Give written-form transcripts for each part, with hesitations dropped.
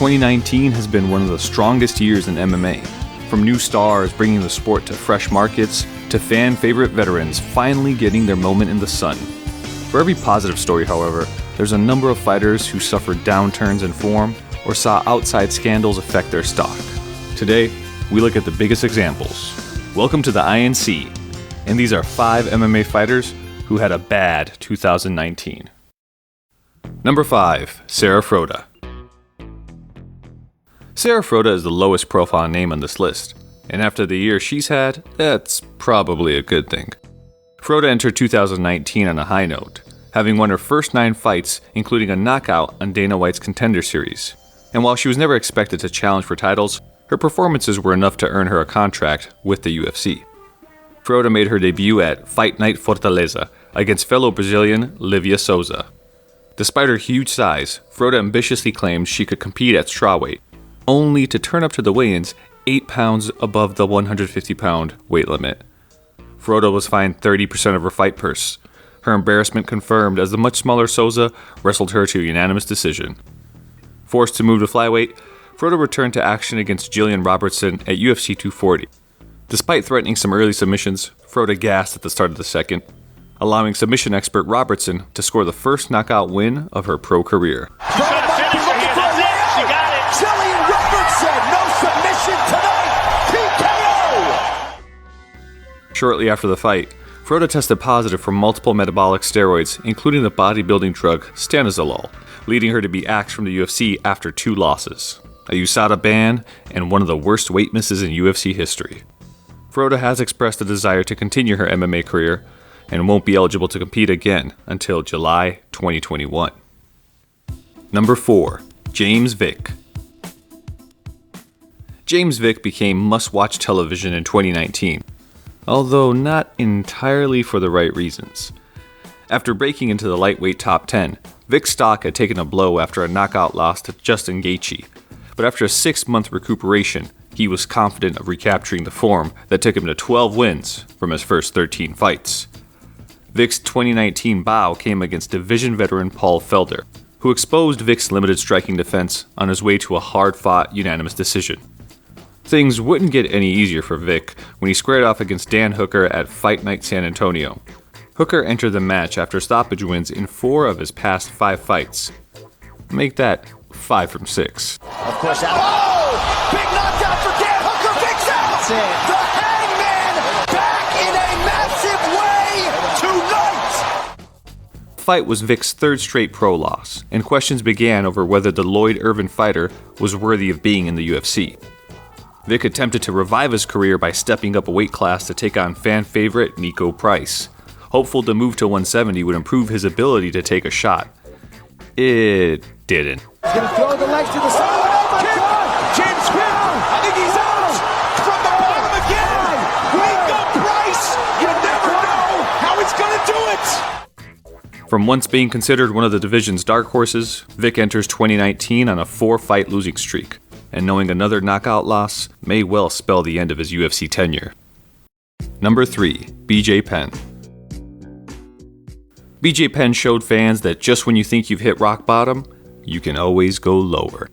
2019 has been one of the strongest years in MMA. From new stars bringing the sport to fresh markets, to fan-favorite veterans finally getting their moment in the sun. For every positive story, however, there's a number of fighters who suffered downturns in form or saw outside scandals affect their stock. Today, we look at the biggest examples. Welcome to the INC, and these are 5 MMA fighters who had a bad 2019. Number 5, Sarah Frota. Sarah Frota is the lowest profile name on this list, and after the year she's had, that's probably a good thing. Frota entered 2019 on a high note, having won her first 9 fights, including a knockout on Dana White's Contender Series. And while she was never expected to challenge for titles, her performances were enough to earn her a contract with the UFC. Frota made her debut at Fight Night Fortaleza against fellow Brazilian Livia Souza. Despite her huge size, Frota ambitiously claimed she could compete at strawweight, only to turn up to the weigh-ins 8 pounds above the 150-pound weight limit. Frota was fined 30% of her fight purse. Her embarrassment confirmed as the much smaller Souza wrestled her to a unanimous decision. Forced to move to flyweight, Frota returned to action against Jillian Robertson at UFC 240. Despite threatening some early submissions, Frota gassed at the start of the second, allowing submission expert Robertson to score the first knockout win of her pro career. Jillian Robertson, no submission tonight, TKO! Shortly after the fight, Frota tested positive for multiple metabolic steroids, including the bodybuilding drug stanozolol, leading her to be axed from the UFC after 2 losses, a USADA ban, and one of the worst weight misses in UFC history. Frota has expressed a desire to continue her MMA career and won't be eligible to compete again until July 2021. Number 4, James Vick. James Vick became must-watch television in 2019, although not entirely for the right reasons. After breaking into the lightweight top 10, Vick's stock had taken a blow after a knockout loss to Justin Gaethje, but after a 6-month recuperation, he was confident of recapturing the form that took him to 12 wins from his first 13 fights. Vick's 2019 bow came against division veteran Paul Felder, who exposed Vick's limited striking defense on his way to a hard-fought unanimous decision. Things wouldn't get any easier for Vick when he squared off against Dan Hooker at Fight Night San Antonio. Hooker entered the match after stoppage wins in 4 of his past 5 fights. Make that 5 from 6. Of course, that. Big knockdown for Dan Hooker. Vick's out. That's it. The Hangman back in a massive way tonight. The fight was Vick's 3rd straight pro loss, and questions began over whether the Lloyd Irvin fighter was worthy of being in the UFC. Vick attempted to revive his career by stepping up a weight class to take on fan favorite Nico Price, hopeful the move to 170 would improve his ability to take a shot. It didn't. He's gonna throw the legs to the side. Oh my God! James Vick! I think he's out! From the bottom again! Nico Price! You never know how it's gonna do it! From once being considered one of the division's dark horses, Vick enters 2019 on a 4-fight losing streak, and knowing another knockout loss may well spell the end of his UFC tenure. Number 3, BJ Penn. BJ Penn showed fans that just when you think you've hit rock bottom, you can always go lower.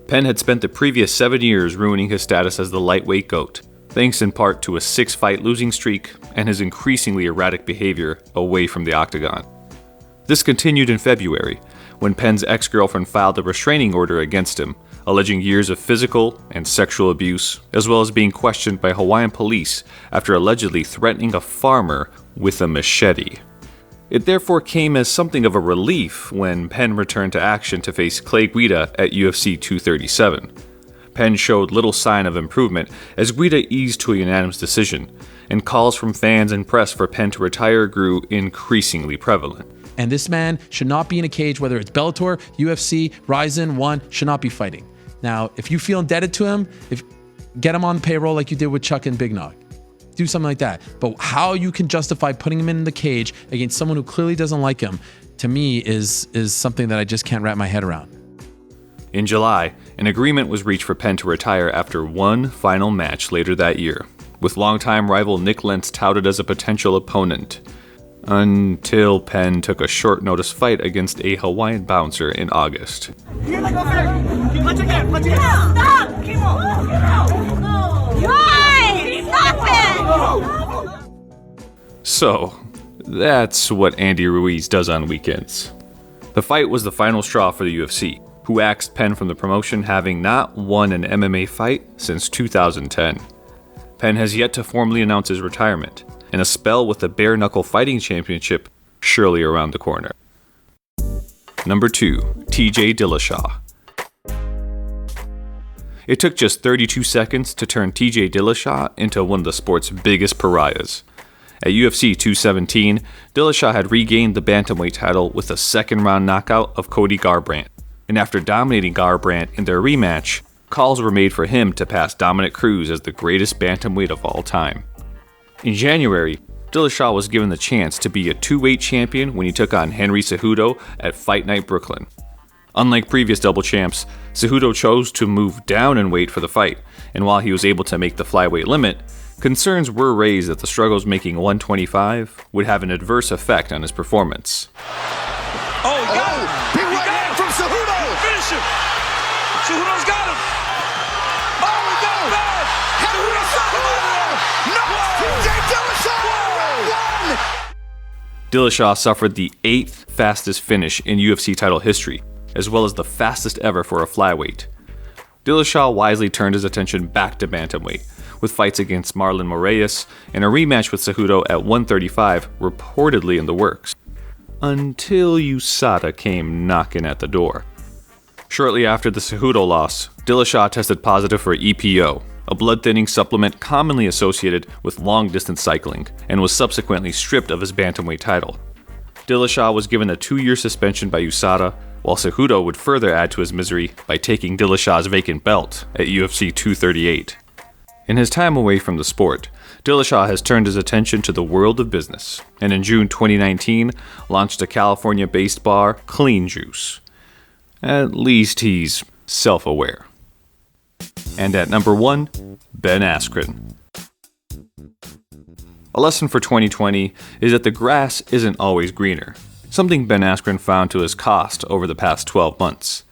Penn had spent the previous 7 years ruining his status as the lightweight GOAT, thanks in part to a 6-fight losing streak and his increasingly erratic behavior away from the octagon. This continued in February, when Penn's ex-girlfriend filed a restraining order against him, alleging years of physical and sexual abuse, as well as being questioned by Hawaiian police after allegedly threatening a farmer with a machete. It therefore came as something of a relief when Penn returned to action to face Clay Guida at UFC 237. Penn showed little sign of improvement as Guida eased to a unanimous decision, and calls from fans and press for Penn to retire grew increasingly prevalent. And this man should not be in a cage, whether it's Bellator, UFC, Rizin, One, should not be fighting. Now, if you feel indebted to him, get him on payroll like you did with Chuck and Big Nog. Do something like that. But how you can justify putting him in the cage against someone who clearly doesn't like him, to me, is something that I just can't wrap my head around. In July, an agreement was reached for Penn to retire after one final match later that year, with longtime rival Nick Lentz touted as a potential opponent, until Penn took a short-notice fight against a Hawaiian bouncer in August. Let's Why? Stop it! So, that's what Andy Ruiz does on weekends. The fight was the final straw for the UFC, who axed Penn from the promotion, having not won an MMA fight since 2010. Penn has yet to formally announce his retirement, and a spell with the Bare Knuckle Fighting Championship surely around the corner. Number 2, TJ Dillashaw. It took just 32 seconds to turn TJ Dillashaw into one of the sport's biggest pariahs. At UFC 217, Dillashaw had regained the bantamweight title with a second-round knockout of Cody Garbrandt, and after dominating Garbrandt in their rematch, calls were made for him to pass Dominic Cruz as the greatest bantamweight of all time. In January, Dillashaw was given the chance to be a two-weight champion when he took on Henry Cejudo at Fight Night Brooklyn. Unlike previous double champs, Cejudo chose to move down in weight for the fight, and while he was able to make the flyweight limit, concerns were raised that the struggles making 125 would have an adverse effect on his performance. Oh, he got him! Big right hand from Cejudo! Finish him! Cejudo's got him! Oh, he got him bad! Henry Cejudo! Knocks TJ Dillashaw! Round 1! Dillashaw suffered the 8th fastest finish in UFC title history, as well as the fastest ever for a flyweight. Dillashaw wisely turned his attention back to bantamweight, with fights against Marlon Moraes and a rematch with Cejudo at 135 reportedly in the works, until USADA came knocking at the door. Shortly after the Cejudo loss, Dillashaw tested positive for EPO, a blood-thinning supplement commonly associated with long-distance cycling, and was subsequently stripped of his bantamweight title. Dillashaw was given a 2-year suspension by USADA, while Cejudo would further add to his misery by taking Dillashaw's vacant belt at UFC 238. In his time away from the sport, Dillashaw has turned his attention to the world of business, and in June 2019 launched a California-based bar, Clean Juice. At least he's self-aware. And at number 1, Ben Askren. A lesson for 2020 is that the grass isn't always greener, something Ben Askren found to his cost over the past 12 months.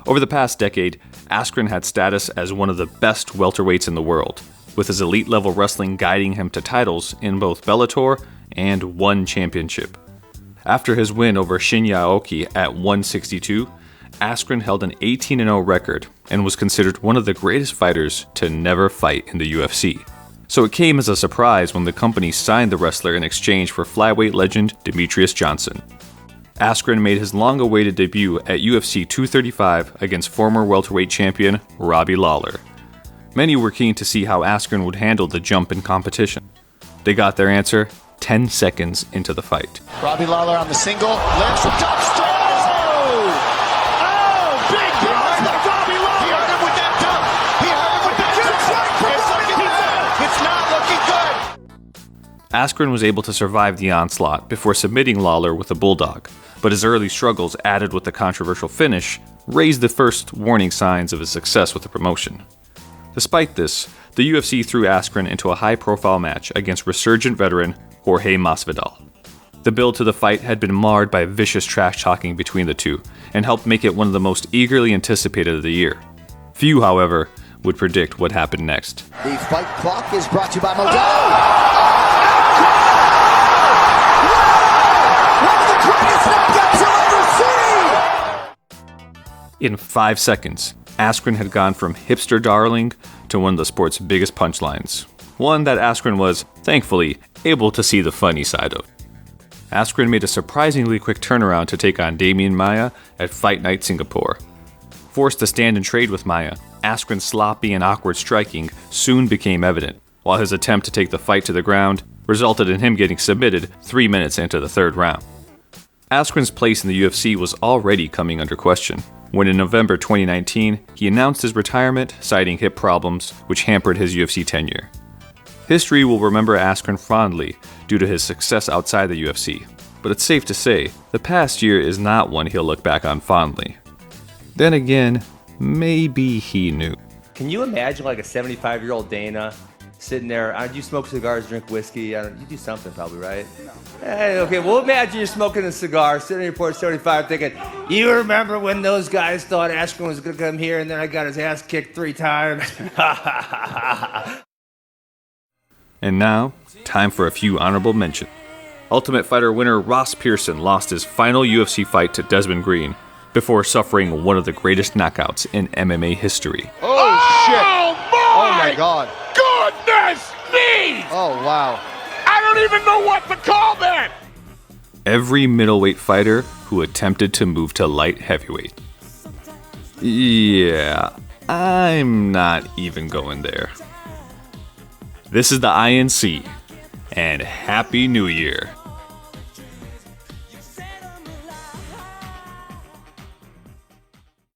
Over the past decade, Askren had status as one of the best welterweights in the world, with his elite-level wrestling guiding him to titles in both Bellator and one championship. After his win over Shinya Aoki at 162, Askren held an 18-0 record and was considered one of the greatest fighters to never fight in the UFC. So it came as a surprise when the company signed the wrestler in exchange for flyweight legend Demetrius Johnson. Askren made his long-awaited debut at UFC 235 against former welterweight champion Robbie Lawler. Many were keen to see how Askren would handle the jump in competition. They got their answer 10 seconds into the fight. Robbie Lawler on the single, lands from top stone! Oh, big behind by Robbie Lawler! He hurt him with that dump! He hurt him with that jump! It's not looking good! Askren was able to survive the onslaught before submitting Lawler with a bulldog, but his early struggles, added with the controversial finish, raised the first warning signs of his success with the promotion. Despite this, the UFC threw Askren into a high-profile match against resurgent veteran Jorge Masvidal. The build to the fight had been marred by vicious trash-talking between the two, and helped make it one of the most eagerly anticipated of the year. Few, however, would predict what happened next. The fight clock is brought to you by Modelo. In 5 seconds, Askren had gone from hipster darling to one of the sport's biggest punchlines. One that Askren was, thankfully, able to see the funny side of. Askren made a surprisingly quick turnaround to take on Damian Maia at Fight Night Singapore. Forced to stand and trade with Maia, Askren's sloppy and awkward striking soon became evident, while his attempt to take the fight to the ground resulted in him getting submitted 3 minutes into the third round. Askren's place in the UFC was already coming under question, when in November 2019, he announced his retirement, citing hip problems, which hampered his UFC tenure. History will remember Askren fondly due to his success outside the UFC, but it's safe to say, the past year is not one he'll look back on fondly. Then again, maybe he knew. Can you imagine like a 75-year-old Dana sitting there. You smoke cigars, drink whiskey. You do something probably, right? No. Hey, okay, well, imagine you're smoking a cigar, sitting on your porch 75 thinking, you remember when those guys thought Askren was going to come here and then I got his ass kicked 3 times? And now, time for a few honorable mentions. Ultimate Fighter winner Ross Pearson lost his final UFC fight to Desmond Green before suffering one of the greatest knockouts in MMA history. Oh, shit. Oh, my God. Goodness me! Oh, wow. I don't even know what to call that! Every middleweight fighter who attempted to move to light heavyweight. Yeah, I'm not even going there. This is the INC, and Happy New Year.